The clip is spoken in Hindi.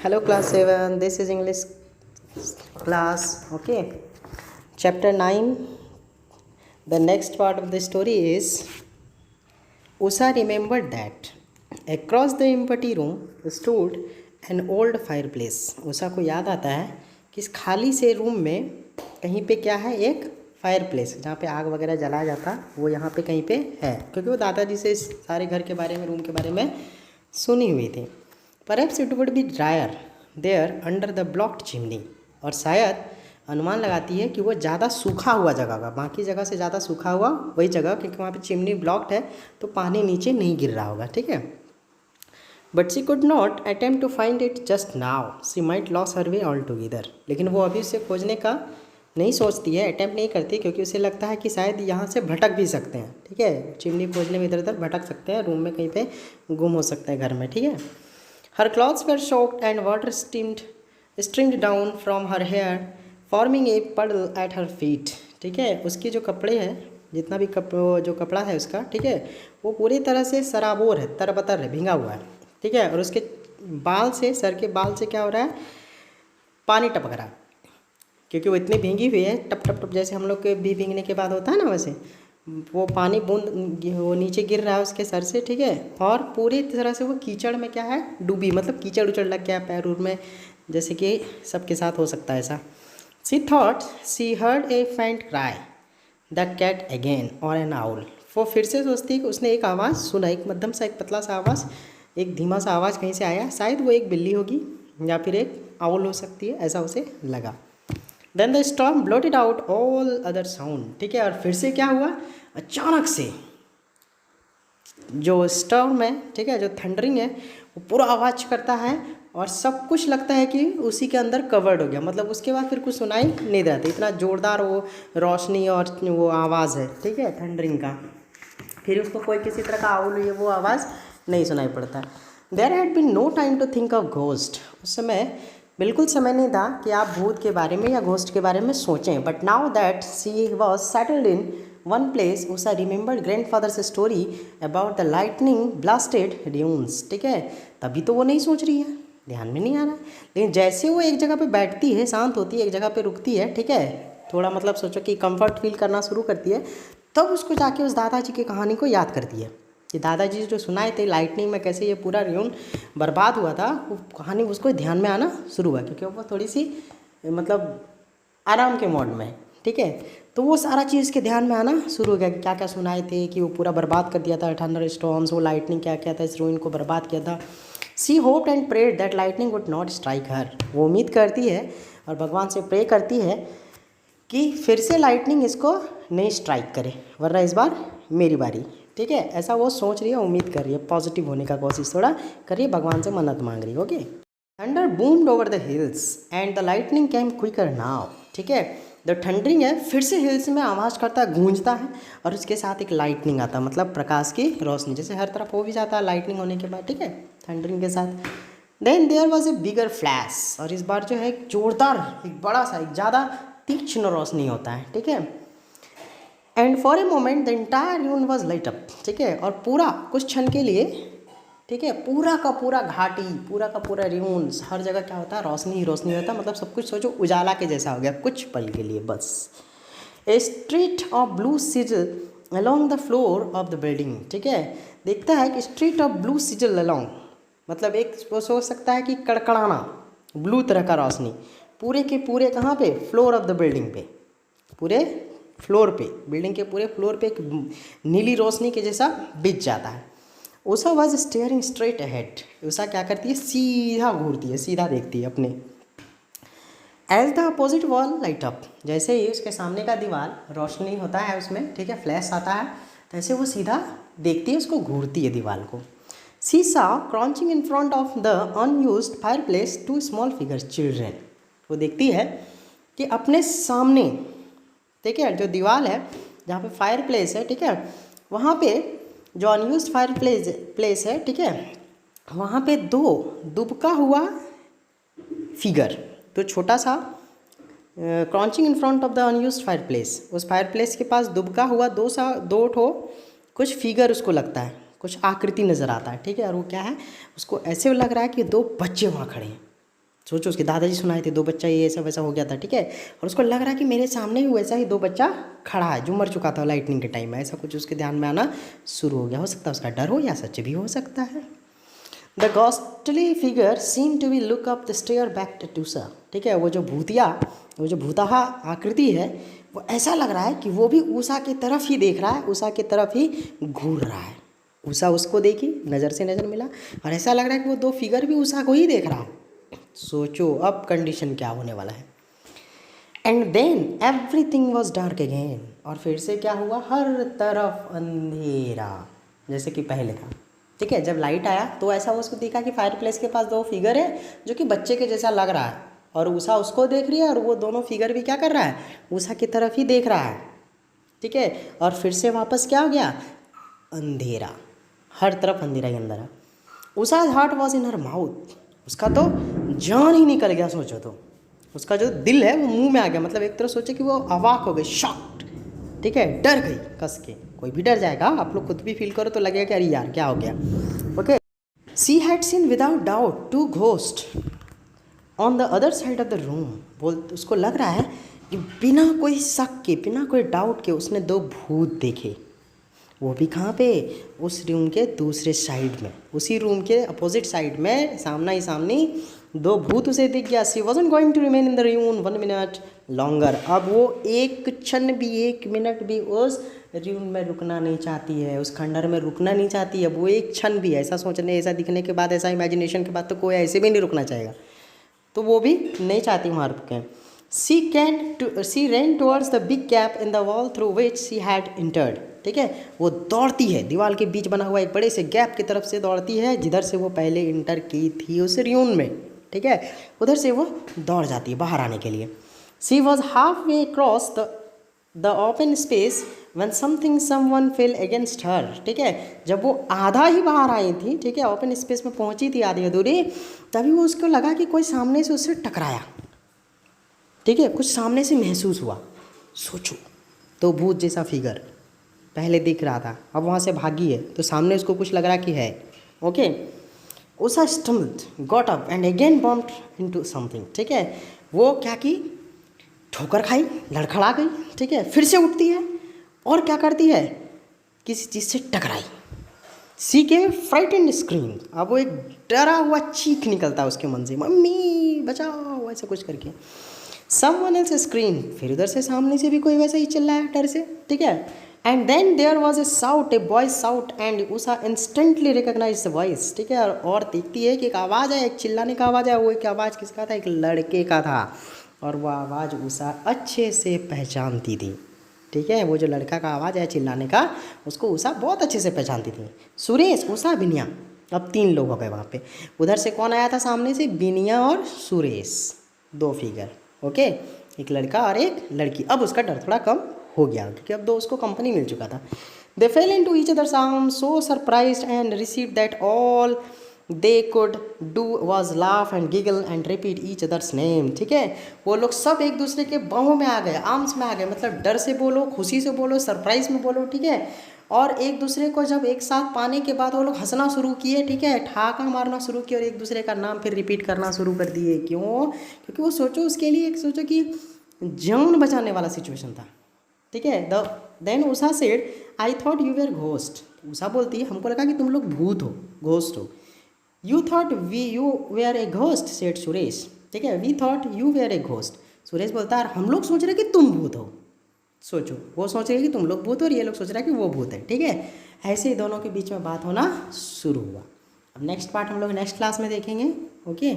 Hello, class 7. This is English class. Okay. Chapter 9. The next part of the story is Usha remembered that across the empty room stood an old fireplace. Usha को याद आता है कि इस खाली से रूम में कहीं पे क्या है, एक फायर प्लेस जहाँ पे आग वगैरह जलाया जाता, वो यहाँ पे कहीं पे है, क्योंकि वो दादाजी से इस सारे घर के बारे में, रूम के बारे में सुनी हुई थी. Perhaps it would be dryer there under the blocked chimney. और शायद अनुमान लगाती है कि वो ज़्यादा सूखा हुआ जगह होगा, बाकी जगह से ज़्यादा सूखा हुआ वही जगह, क्योंकि वहाँ पे चिमनी ब्लॉक्ड है तो पानी नीचे नहीं गिर रहा होगा. ठीक है. But she could not attempt to find it just now, she might lose her way altogether. लेकिन वो अभी उसे खोजने का नहीं सोचती है, अटैम्प्ट नहीं करती, क्योंकि उसे लगता है कि शायद यहाँ से भटक भी सकते हैं. ठीक है. चिमनी खोजने में इधर उधर भटक सकते हैं, रूम में कहीं पे गुम हो सकते हैं घर में. ठीक है. Her clothes were soaked and water streamed down from her hair forming a puddle at her feet. ठीक है. उसके जो कपड़े हैं, जितना भी जो कपड़ा है उसका, ठीक है, वो पूरी तरह से सराबोर है, तरबतर है, भींगा हुआ है. ठीक है. और उसके बाल से, सर के बाल से क्या हो रहा है, पानी टपक रहा है, क्योंकि वो इतनी भींगी हुई है, टप टप टप, जैसे हम लोग के भी भींगने के बाद होता है ना, वैसे वो पानी बूंद वो नीचे गिर रहा है उसके सर से. ठीक है. और पूरी तरह से वो कीचड़ में क्या है, डूबी, मतलब कीचड़ उचड़ लग गया पैर उर में, जैसे कि सबके साथ हो सकता है ऐसा. सी थॉट सी हर्ड ए फेंट क्राई द कैट अगेन और एन आउल. वो फिर से सोचती है कि उसने एक आवाज़ सुना, एक मध्यम सा, एक पतला सा आवाज़, एक धीमा सा आवाज़ कहीं से आया, शायद वो एक बिल्ली होगी या फिर एक आउल हो सकती है, ऐसा उसे लगा. Then the storm blotted out all other sound. ठीक है. और फिर से क्या हुआ, अचानक से जो स्टॉर्म है, ठीक है, जो थंडरिंग है, वो पूरा आवाज़ करता है और सब कुछ लगता है कि उसी के अंदर कवर्ड हो गया. मतलब उसके बाद फिर कुछ सुनाई नहीं देता, इतना ज़ोरदार वो रोशनी और वो आवाज़ है. ठीक है. थंडरिंग का. फिर उसको कोई किसी तरह का आउल ये वो आवाज़ नहीं सुनाई पड़ता. There had been no time to think of ghost. उस समय बिल्कुल समय नहीं था कि आप भूत के बारे में या घोस्ट के बारे में सोचें. But now that she was settled in one place, Usha remembered grandfathers story about the lightning blasted dunes. ठीक है. तभी तो वो नहीं सोच रही है, ध्यान में नहीं आ रहा. लेकिन जैसे वो एक जगह पे बैठती है, शांत होती है, एक जगह पे रुकती है, ठीक है, थोड़ा मतलब सोचो कि कंफर्ट फील करना शुरू करती है, तब उसको जाके उस दादाजी की कहानी को याद करती है कि दादाजी जो सुनाए थे लाइटनिंग में कैसे ये पूरा रियून बर्बाद हुआ था, वो कहानी उसको ध्यान में आना शुरू हुआ, क्योंकि वो थोड़ी सी मतलब आराम के मोड में. ठीक है. तो वो सारा चीज़ के ध्यान में आना शुरू हो गया कि क्या क्या सुनाए थे, कि वो पूरा बर्बाद कर दिया था, थंडर स्टॉर्म्स, वो लाइटनिंग क्या क्या था, इस रूइन को बर्बाद किया था. She hoped and prayed that lightning would not strike her. वो उम्मीद करती है और भगवान से प्रे करती है कि फिर से लाइटनिंग इसको नहीं स्ट्राइक करे, वरना इस बार मेरी बारी. ठीक है. ऐसा वो सोच रही है, उम्मीद कर रही है, पॉजिटिव होने का कोशिश थोड़ा कर रही है, भगवान से मन्नत मांग रही है. Okay. Thunder boomed over the hills and the lightning came quicker now. ठीक है. द थंडरिंग है, फिर से हिल्स में आवाज़ करता है, गूंजता है, और उसके साथ एक लाइटनिंग आता है, मतलब प्रकाश की रोशनी, जैसे हर तरफ हो भी जाता है लाइटनिंग होने के बाद. ठीक है. थंडरिंग के साथ. Then there was a bigger flash. और इस बार जो है एक जोरदार, एक बड़ा सा, एक ज़्यादा तीक्ष्ण रोशनी होता है. ठीक है. And for a moment the entire ruin was lit up. ठीक है. और पूरा कुछ क्षण के लिए, ठीक है, पूरा का पूरा घाटी, पूरा का पूरा रियून, हर जगह क्या होता है, रोशनी ही रोशनी होता है, मतलब सब कुछ सोचो उजाला के जैसा हो गया कुछ पल के लिए बस. A street of blue sizzle along the floor of the building. ठीक है. देखता है कि street of blue sizzle along, मतलब एक वो सोच सकता है कि कड़कड़ाना ब्लू तरह का रोशनी पूरे के पूरे कहाँ पे, फ्लोर ऑफ द बिल्डिंग पे, पूरे फ्लोर पे, बिल्डिंग के पूरे फ्लोर पे एक नीली रोशनी के जैसा बिछ जाता है. Usha was staring straight ahead. Usha क्या करती है, सीधा घूरती है, सीधा देखती है अपने. As the opposite wall light up. जैसे ही उसके सामने का दीवार रोशनी होता है उसमें, ठीक है, फ्लैश आता है, तैसे वो सीधा देखती है, उसको घूरती है दीवार को. She saw crouching in front of the unused fireplace two small figures children. वो देखती है कि अपने सामने, ठीक है, जो दीवार है जहाँ पे फायर प्लेस है, ठीक है, वहाँ पे जो अनयूज्ड फायर प्लेस है, ठीक है, वहाँ पे दो दुबका हुआ फिगर, तो छोटा सा crouching in front of the unused fire place, उस फायर प्लेस के पास दुबका हुआ दो ठो कुछ फिगर उसको लगता है, कुछ आकृति नज़र आता है. ठीक है. और वो क्या है, उसको ऐसे लग रहा है कि दो बच्चे वहाँ खड़े हैं. सोचो उसके दादाजी सुनाए थे 2 बच्चा ये ऐसा वैसा हो गया था, ठीक है। और उसको लग रहा है कि मेरे सामने ही वैसा ही 2 बच्चा खड़ा है जो मर चुका था लाइटनिंग के टाइम में, ऐसा कुछ उसके ध्यान में आना शुरू हो गया। हो सकता है उसका डर हो या सच भी हो सकता है। The ghostly figure seem to be look up the stair back to टूसा, ठीक है। वो जो भूताहा आकृति है वो ऐसा लग रहा है कि वो भी उषा की तरफ ही देख रहा है, उषा की तरफ ही घूर रहा है। उषा उसको देखी, नज़र से नज़र मिला, और ऐसा लग रहा है कि वो 2 फिगर भी उषा को ही देख रहा है। सोचो अब कंडीशन क्या होने वाला है। And then everything was dark again, और फिर से क्या हुआ, हर तरफ अंधेरा जैसे कि पहले था, ठीक है। जब लाइट आया तो ऐसा उसको दिखा कि फायरप्लेस के पास 2 फिगर है जो कि बच्चे के जैसा लग रहा है, और उषा उसको देख रही है, और वो दोनों फिगर भी क्या कर रहा है, उषा की तरफ ही देख रहा है, ठीक है। और फिर से वापस क्या हो गया, अंधेरा, हर तरफ अंधेरा ही अंधेरा। Usha's heart was in her mouth, उसका तो जान ही निकल गया। सोचो तो उसका जो दिल है वो मुंह में आ गया, मतलब एक तरह सोचे कि वो अवाक हो गई, शॉक्ड, ठीक है, डर गई कस के। कोई भी डर जाएगा, आप लोग खुद भी फील करो तो लगेगा कि अरे यार क्या हो गया। Okay, she had seen without doubt 2 ghost on the other side of the room. उसको लग रहा है कि बिना कोई शक के, बिना कोई डाउट के उसने 2 भूत देखे। वो भी कहाँ पे, उस रूम के दूसरे साइड में, उसी रूम के अपोजिट साइड में सामना ही सामने 2 भूत उसे दिख गया। She wasn't going to remain in the room 1 minute longer. अब वो एक क्षण भी, 1 मिनट भी उस रूम में रुकना नहीं चाहती है, उस खंडर में रुकना नहीं चाहती है वो एक क्षण भी। ऐसा सोचने, ऐसा दिखने के बाद, ऐसा इमेजिनेशन के बाद तो कोई ऐसे भी नहीं रुकना चाहेगा, तो वो भी नहीं चाहती वहाँ रुकें। सी ran towards the big gap in the wall through which she had entered, ठीक है। वो दौड़ती है, दीवार के बीच बना हुआ एक बड़े से गैप की तरफ से दौड़ती है जिधर से वो पहले इंटर की थी उस र्यून में, ठीक है। उधर से वो दौड़ जाती है बाहर आने के लिए। She was half way cross the open space when someone fell against her, ठीक है। जब वो आधा ही बाहर आई थी, ठीक है, ओपन स्पेस में पहुंची थी आधी अधूरी, तभी वो उसको लगा कि कोई सामने से उससे टकराया, ठीक है, कुछ सामने से महसूस हुआ। सोचो तो भूत जैसा फिगर पहले दिख रहा था, अब वहाँ से भागी है तो सामने उसको कुछ लग रहा कि है। Okay, Usha stumbled, got up and again bumped into something, ठीक है। वो क्या की, ठोकर खाई, लड़खड़ा गई, ठीक है, फिर से उठती है और क्या करती है, किसी चीज़ से टकराई। सी के फ्राइटेंड स्क्रीम, अब वो एक डरा हुआ चीख निकलता है उसके मन से, मम्मी बचाओ, ऐसा कुछ करके। समवन एल्स स्क्रीम, फिर उधर से सामने से भी कोई वैसा ही चिल्लाया डर से, ठीक है। And then there was a shout, a boy's shout, and Usha instantly recognise the voice, ठीक है। और देखती है कि एक आवाज़ है, एक चिल्लाने का आवाज़ है। वो एक आवाज़ किसका था, एक लड़के का था, और वो आवाज़ उषा अच्छे से पहचानती थी, ठीक है। वो जो लड़का का आवाज़ है चिल्लाने का, उसको उषा बहुत अच्छे से पहचानती थी। सुरेश, उषा, बिनिया, अब 3 लोग हो गए वहाँ पे। उधर से कौन आया था सामने से, बिनिया और सुरेश, 2 फिगर, ओके, एक लड़का और एक लड़की। अब उसका डर थोड़ा कम हो गया क्योंकि अब 2 उसको कंपनी मिल चुका था। They fell into each others arms so surprised and received that all they could do was laugh and giggle and repeat each others name, ठीक है। वो लोग सब एक दूसरे के बाहों में आ गए, आर्म्स में आ गए, मतलब डर से बोलो, खुशी से बोलो, सरप्राइज में बोलो, ठीक है। और एक दूसरे को जब एक साथ पाने के बाद वो लोग हंसना शुरू किए, ठीक है, ठहाका मारना शुरू किए और एक दूसरे का नाम फिर रिपीट करना शुरू कर दिए। क्यों, क्योंकि वो सोचो उसके लिए एक सोचो कि जान बचाने वाला सिचुएशन था, ठीक है। Then Usha said I thought you were ghost, उषा बोलती है हमको लगा कि तुम लोग भूत हो, घोस्ट हो। You thought you were a ghost, said Suresh, ठीक है। We thought you were a ghost, Suresh बोलता है हम लोग सोच रहे कि तुम भूत हो। सोचो, वो सोच रहे कि तुम लोग भूत हो और ये लोग सोच रहे हैं कि वो भूत है, ठीक है। ऐसे ही दोनों के बीच में बात होना शुरू हुआ। अब नेक्स्ट पार्ट हम लोग नेक्स्ट क्लास में देखेंगे, ओके।